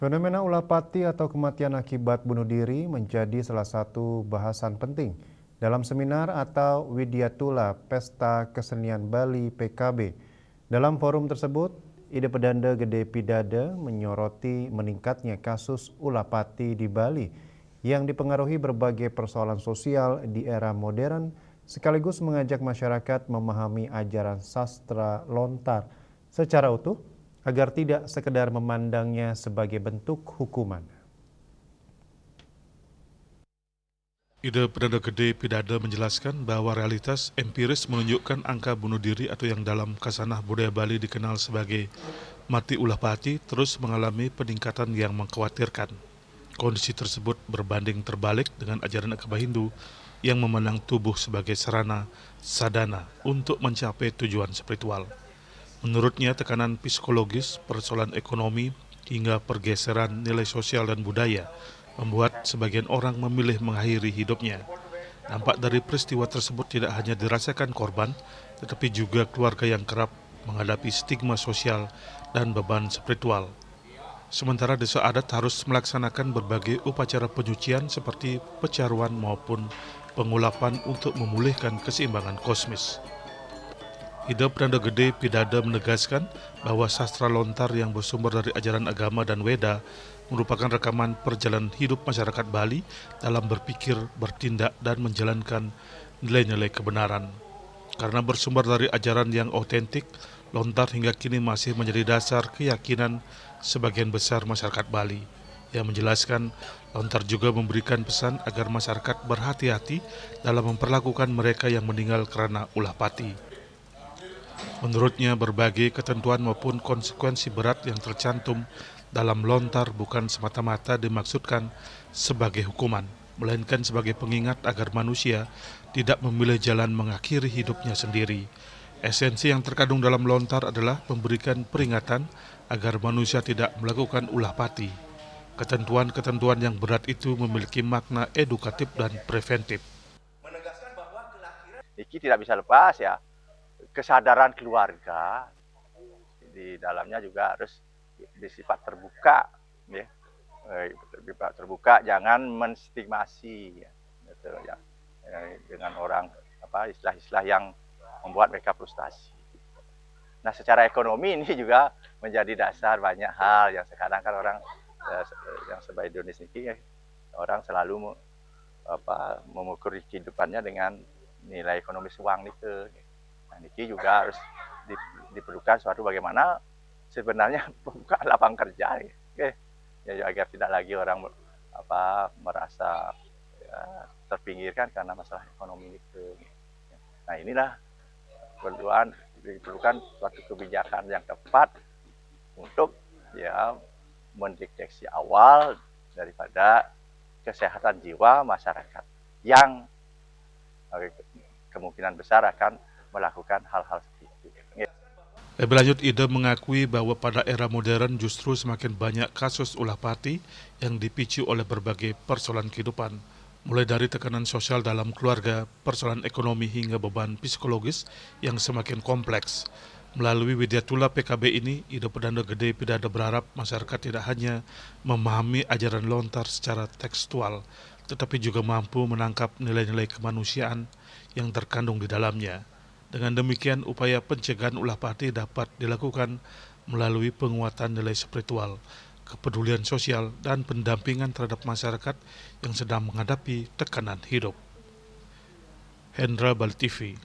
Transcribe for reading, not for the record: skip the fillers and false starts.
Fenomena ulah pati atau kematian akibat bunuh diri menjadi salah satu bahasan penting dalam seminar atau Widyatula Pesta Kesenian Bali PKB. Dalam forum tersebut, Ide Pedanda Gede Pidada menyoroti meningkatnya kasus ulah pati di Bali yang dipengaruhi berbagai persoalan sosial di era modern sekaligus mengajak masyarakat memahami ajaran sastra lontar secara utuh agar tidak sekedar memandangnya sebagai bentuk hukuman. Ide Pedanda Gede Pidada menjelaskan bahwa realitas empiris menunjukkan angka bunuh diri atau yang dalam kasanah budaya Bali dikenal sebagai mati ulah pati terus mengalami peningkatan yang mengkhawatirkan. Kondisi tersebut berbanding terbalik dengan ajaran agama Hindu yang memandang tubuh sebagai sarana sadana untuk mencapai tujuan spiritual. Menurutnya, tekanan psikologis, persoalan ekonomi, hingga pergeseran nilai sosial dan budaya membuat sebagian orang memilih mengakhiri hidupnya. Dampak dari peristiwa tersebut tidak hanya dirasakan korban, tetapi juga keluarga yang kerap menghadapi stigma sosial dan beban spiritual. Sementara desa adat harus melaksanakan berbagai upacara penyucian seperti pecaruan maupun pengulapan untuk memulihkan keseimbangan kosmis. Ide Pedanda Gede Pidada menegaskan bahwa sastra lontar yang bersumber dari ajaran agama dan Weda merupakan rekaman perjalanan hidup masyarakat Bali dalam berpikir, bertindak, dan menjalankan nilai-nilai kebenaran. Karena bersumber dari ajaran yang otentik, lontar hingga kini masih menjadi dasar keyakinan sebagian besar masyarakat Bali. Yang menjelaskan, lontar juga memberikan pesan agar masyarakat berhati-hati dalam memperlakukan mereka yang meninggal karena ulah pati. Menurutnya, berbagai ketentuan maupun konsekuensi berat yang tercantum dalam lontar bukan semata-mata dimaksudkan sebagai hukuman, melainkan sebagai pengingat agar manusia tidak memilih jalan mengakhiri hidupnya sendiri. Esensi yang terkandung dalam lontar adalah memberikan peringatan agar manusia tidak melakukan ulah pati. Ketentuan-ketentuan yang berat itu memiliki makna edukatif dan preventif. Iki tidak bisa lepas ya, kesadaran keluarga di dalamnya juga harus bersifat terbuka, ya, bersifat terbuka, jangan menstigmasi, ya, gitu, ya, dengan orang istilah-istilah yang membuat mereka frustasi. Nah, secara ekonomi ini juga menjadi dasar banyak hal yang sekarang kan orang yang sebagai Indonesia ini orang selalu mengukur kehidupannya dengan nilai ekonomis uang itu. Nah, ini juga harus diperlukan suatu bagaimana sebenarnya membuka lapangan kerja, ya, agar tidak lagi orang merasa terpinggirkan karena masalah ekonomi itu. Nah, inilah diperlukan suatu kebijakan yang tepat untuk ya mendeteksi awal daripada kesehatan jiwa masyarakat yang kemungkinan besar akan melakukan hal-hal seperti itu. Lebih lanjut, Ida mengakui bahwa pada era modern justru semakin banyak kasus ulah pati yang dipicu oleh berbagai persoalan kehidupan, mulai dari tekanan sosial dalam keluarga, persoalan ekonomi hingga beban psikologis yang semakin kompleks. Melalui Widyatula PKB ini, Ida Pedanda Gede Pidada berharap masyarakat tidak hanya memahami ajaran lontar secara tekstual, tetapi juga mampu menangkap nilai-nilai kemanusiaan yang terkandung di dalamnya. Dengan demikian, upaya pencegahan ulah pati dapat dilakukan melalui penguatan nilai spiritual, kepedulian sosial, dan pendampingan terhadap masyarakat yang sedang menghadapi tekanan hidup. Hendra Bali TV.